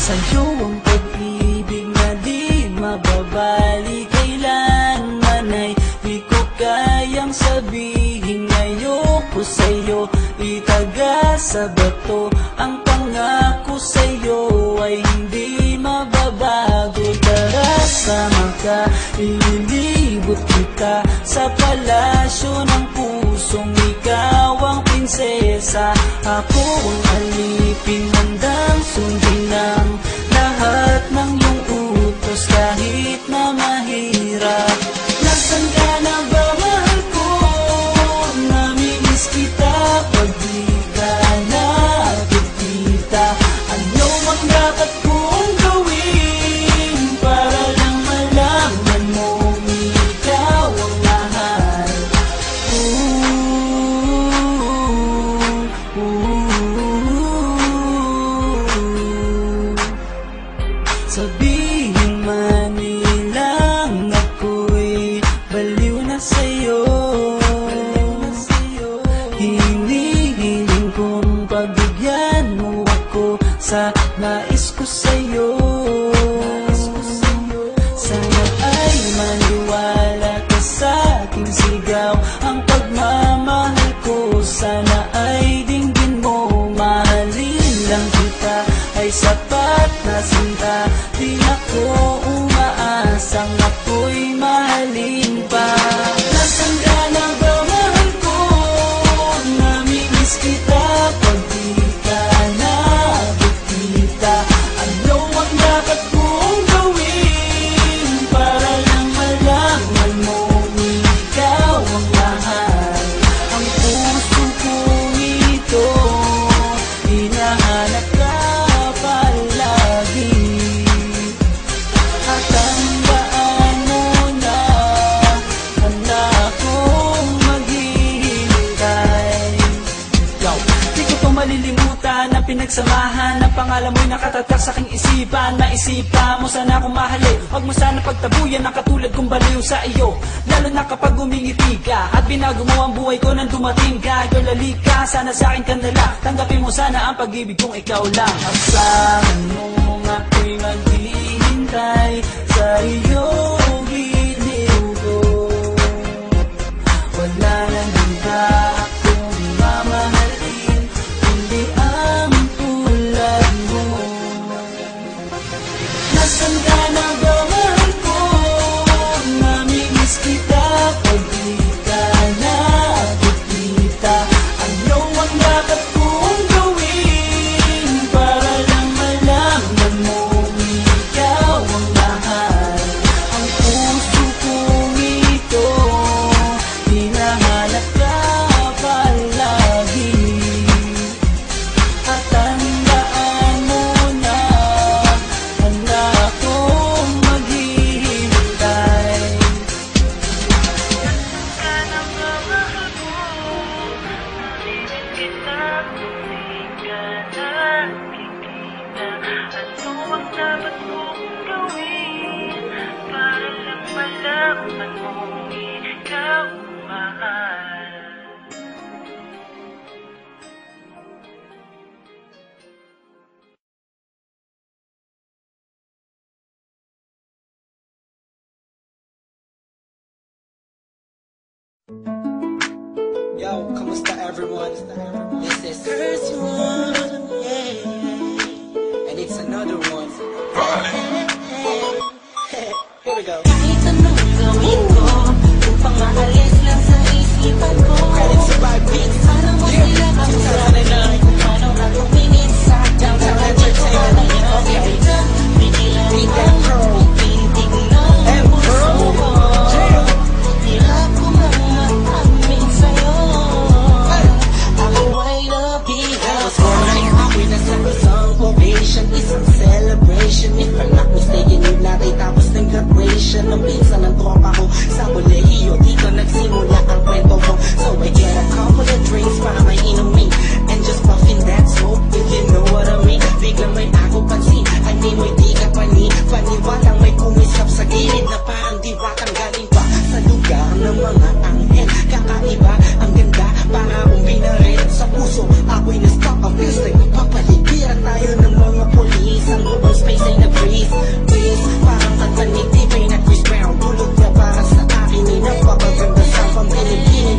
Sa'yo ang pag-ibig na di mababalik kailanman ay di ko kayang sabihin ayoko sa'yo. Itaga sa bato ang pangako sa'yo ay hindi mababago. Tara sama ka, ililibot kita sa palasyo ng pusong ikaw ang prinsesa. Ako ang alipin, handang sundin ang lahat ng iyong utos kahit na mahirap. Nasaan ka na ba, mahal ko? Namimiss kita pag di ka nakikita. Ano ang dapat kong gawin para lang malaman mo ikaw ang mahal? Sabihin man nilang ako'y baliw na sa'yo. Hinihiling kong pagbigyan mo ako sa nais ko sa'yo. Sana ay maniwala ka sa aking sigaw, ang pagmamahal ko sana ay dinggin mo. Mahalin lang kita ay sapat na sinta, di ako umaasang ako'y mahalin pa. Nasaan ka na ba, mahal ko? Namimiss kita pag di ka nakikita. Ano ang dapat kong gawin para lang malaman mo ikaw ang mahal? Ang puso kong ito hinahanap ka palagi. At tandaan mo na handa akong maghihintay. Di ko to malilimutan ang pinagsamahan ng pangalan mo'y nakatatak sa aking isipan. Naisipan mo sana akong mahalin, huwag mo sana pagtabuyan ang katulad kong baliw sa iyo. Lalo na kapag umingiti ka at binago mo ang buhay ko nang dumating ka. Girl, halika, sana sa akin ka nala, tanggapin mo sana ang pag-ibig kong ikaw lang. Asahan mo ako'y maghihintay sa iyong giliw ko. Wala nang iba akong mamahalin kundi ang tulad mo. Nasaan ka na ba, mahal ko? Namimiss kita pag di ka nakikita. Ano ang dapat kong gawin para lang malaman mo ikaw ang mahal? Ang puso kong ito hinahanap ka palagi. At tandaan mo na handa akong maghihintay. Ka na ba, mahal ko? Namimiss kita kung di ka nakikita. Ano ang dapat kong gawin para lang malaman mo ikaw ang mahal? Yo, kamusta everyone? This is first one, yeah, and it's another one. Here we go. Kahit anong gawin ko upang maalis lang sa isipan ko. Credits to my beats. Para mo sila kamusabi kung paano na tumingin sa downtown entertainment. Kaibigan, bigilan mo, pintig ng puso ko. Hirap ko nang maamin sa'yo. Ako ay nabigat. Was born in happiness and isang ovation, isang celebration. If I'm not mistaken, yun natin tapos ng graduation. Ng pinsan ng tropa ko sa kolehiyo, dito nagsimula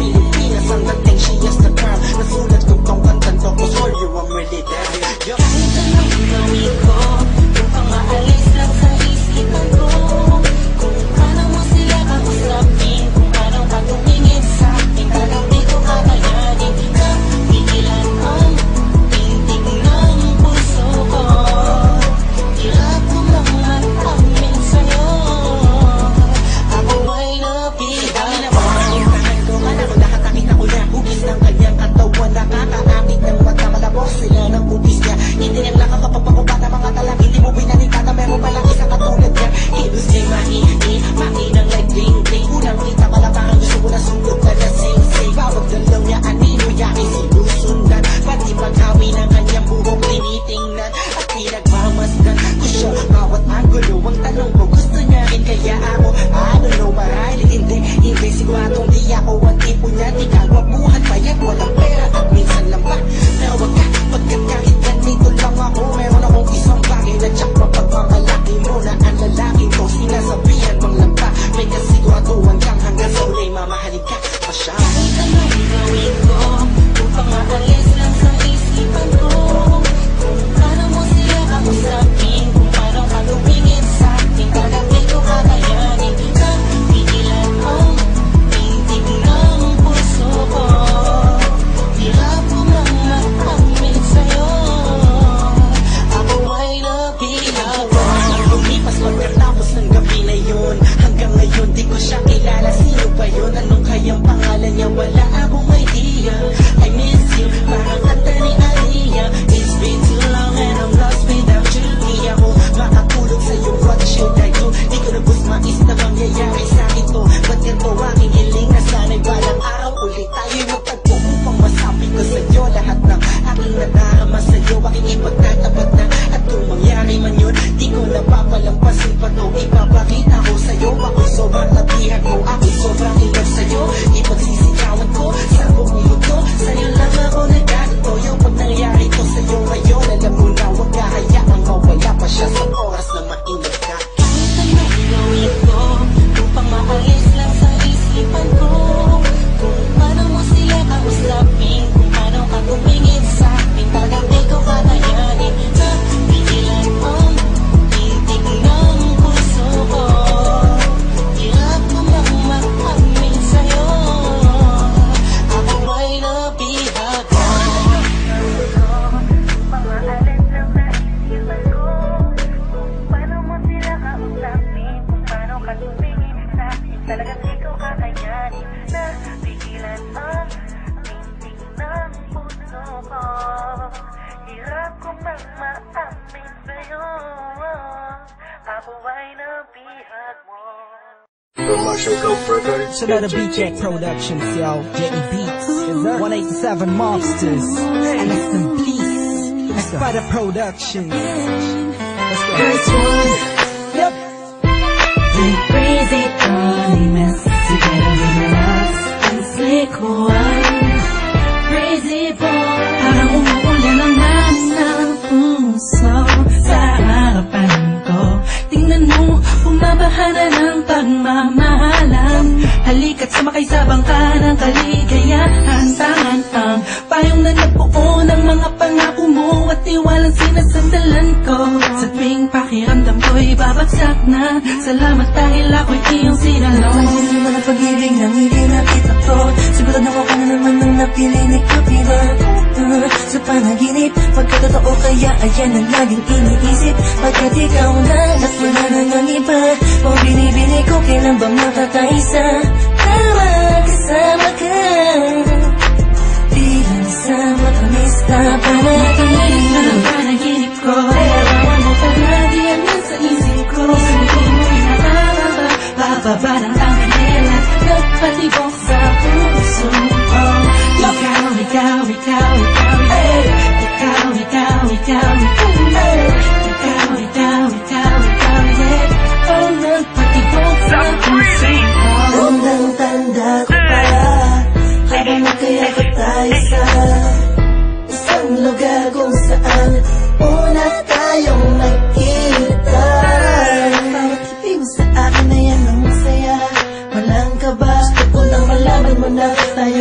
Pilipinas ang dating, she is the girl. Nasulat ko tong kantang to, cause for you I'm really there. Yo. Kahit anong gawin ko, kung pang-aalis lang sa isipan ko, kung paano mo sila kausapin, kung paano ka tumingin sa akin, talagang di ko kakayanin na pigilan ang tindig ng puso ko. Hirap ko lang mag-amin sa'yo, ako ay nabihan. Tahan ko man ako, nakakakita ko na hugis ng kanyang katawan. Nakakaakit ng mata, malabos sila ng bubis niya. Hindi niyang nakakapapakaba na mga talang hindi mo binalita na meron palang isang katulad niya. Kilos niya mahihi, makinang like bling-bling. Unang kita pala parang gusto ko na sundot na nasing-sing. Bawag dalaw niya anino, yakin sinusundan. Pati paghawi ng kanyang buhok tinitingnan at pinagmamasdan ko siya. Bawat angulo ang tanong ko, gusto niya rin kaya ako I don't know, marahil hindi siguradong di ako ang tipo niya. Di kagwapuhan, payat, walang pera at minsan lang ba pero wag ka, pagkat kahit ganito lang ako, meron akong isang bagay na tsak mapagmamalaki mo na ang lalaki ko. Sinasabihan bang lang ba may kasiguraduhan kang hanggang sa uli mamahalin ka pa siya. Kahit anong gawin ko, kung pang-aalis lang sa isipan ko, kung paano mo sila kausapin, kung paano ka tumingin sa akin, talagang di ko kakayanin na pigilan ang tindig ng puso ko. Hirap ko lang mag-amin sa'yo, ako ay nabihan. Lumipas pagkatapos ng gabi na yun, hanggang ngayon di ko siya kilala. Sino ba yun? Anong kayang pangalan niya? Wala akong idea. I miss you, parang kanta ni Aliyah. It's been too long and I'm lost without you. Di ako makatulog sa'yo, what should I do? Di ko na bus mais na mangyayari sa'kin to. Ba't ganito aking hiling na sana'y balang araw ulit tayo'y magtagpo upang masabi ko sa'yo lahat ng aking nadarama sa'yo. Aking ipagtatapat na at kung mangyari man yun, di ko napapalampasin pa to. Ipapakita ko sa'yo, ako sobrang tabihan ko, ako sobrang ingat sa'yo. Ipagsisigawan ko sa buong mundo, sa'yo lang ako nagganito. Yung pag nangyari to sa'yo ngayon, alam mo na huwag kahayaan mawala pa siya sa oras na maingat ka. Kahit anong gawin ko, kung pang-aalis lang sa isipan ko, kung paano mo sila kausapin, kung paano ka tumingin sa akin, talagang di ko kakayanin na pigilan ang tindig ng puso ko. Hirap ko lang mag-amin sa'yo, ako ay nabihan. Pang-aalis lang sa isipan ko, kung paano mo sila kausapin, kung paano ka tumingin sa akin, talagang di ko kakayanin na pigilan ang tindig ng puso ko. Hirap ko mang maamin sa'yo, ako ay nabihag mo. So now the BJ Productions, yo, J.E. Beats, 187 Monsters, and it's complete. Spider Productions. Let's go. Yep. The crazy promise, together with my love, and slick one. Crazy boy, parang umuulan ang ng puso sa harapan ko. Tingnan mo, bumabaha na ng pagmamahalan. Halika't sumakay sa bangka ng kaligayahan. Tangan ang payong na nabuo ng mga pangako mo at tiwalang sinasandalan ko. Sa tuwing pakiramdam ko'y babagsak na, salamat dahil ako'y iyong sinalong. Hindi mo na pag-ibig nang hindi nakita ko. Sigurado ako ka na naman nang napili ni Kapitan. Sa panaginip, pagkatotoo kaya ayan ang laging iniisip. Pagkat ikaw na at wala na ng iba, o binibini ko kailan ba makakaisa. Tama kasama ka, bilang sa matamis na panaginip. Ang panaginip ko, ewan mo palagi yan sa isip ko. Sabi mo inakababa, bababa ng ang kanila, nagpatibok sa puso ko. Ikaw, ikaw, ikaw, ikaw, yeah. Ikaw, ikaw, ikaw, ikaw, yeah. Ikaw, ikaw, ikaw, ikaw, yeah. Ang nagpatibok sa puso ko. Tandang-tanda ko pa,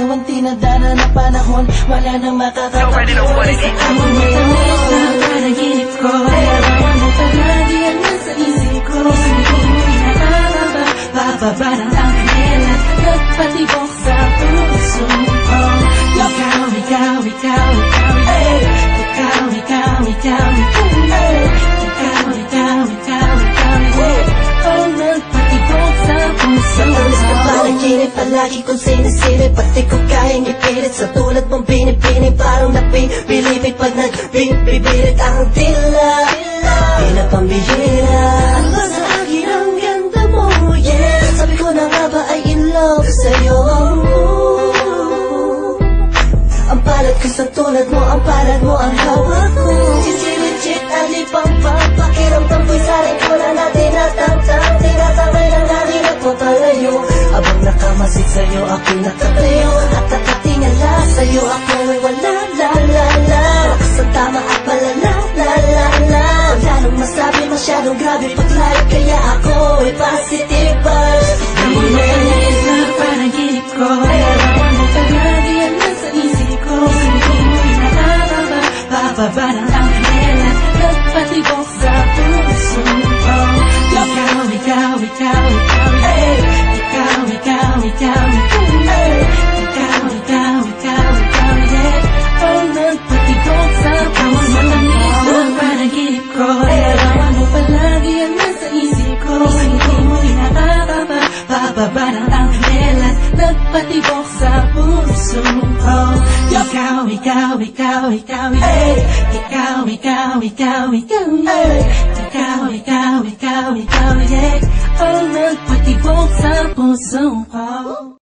tayo ang tinadana na panahon. Wala nang makakapag-iwalay sa among Matamis na panaginip ko, larawan mo palagi ang nasa isip ko. Hindi mo'y nakaraba, bababa ng ang kanila, nagpatibok sa puso ko. Ikaw, ikaw, ikaw, ikaw, yeah. Ikaw, ikaw, ikaw, ikaw, yeah. Ikaw, ikaw, ikaw, ikaw, yeah. Ang nagpatibok sa puso ko. Matamis na panaginip, palagi kong sinisilip. Pati ko kayang ipilit sa tulad mong binibini. Parang napibilipit pag nagbibirit ang tila. Di na pambihira. Ano ba sa akin ang ganda mo, yeah. Sabi ko na nga ba ay in love sa'yo. Ang palad ko sa tulad mo, ang palad mo ang hawak ko. Legit, alipang papakiramdam ko'y sarin ko na natin natangtang. Tinatangay ng aking nagpapalayo. Abang nakamasid sa'yo, ako'y nakatayo. At nakatingala sa'yo, ako'y wala, la, la, la. Lakas ang tama at malala, la, la, la. Wala nang masabi, masyadong grabe paglayot. Kaya ako'y positive vibes. Matamis na panaginip ko, larawan mo palagi ang nasa isip ko. Hindi mo'y nakaraba, bababa ng ang kanila, nagpatibok sa puso ko. Ikaw, ikaw, ikaw, ikaw, yeah. Ikaw, ikaw, ikaw, ikaw, yeah. Ikaw, ikaw, ikaw, ikaw, yeah. Ang nagpatibok sa puso ko. Matamis na panaginip ko, larawan mo palagi ang nasa isip ko. Hindi mo'y nakaraba, bababa ng ang kanila, nagpatibok sa puso ko. Ikaw, ikaw, ikaw, ikaw, yeah. Ikaw, ikaw, ikaw, ikaw, yeah. Ikaw, ikaw, ikaw, ikaw, yeah. Ang nagpatibok sa puso ko.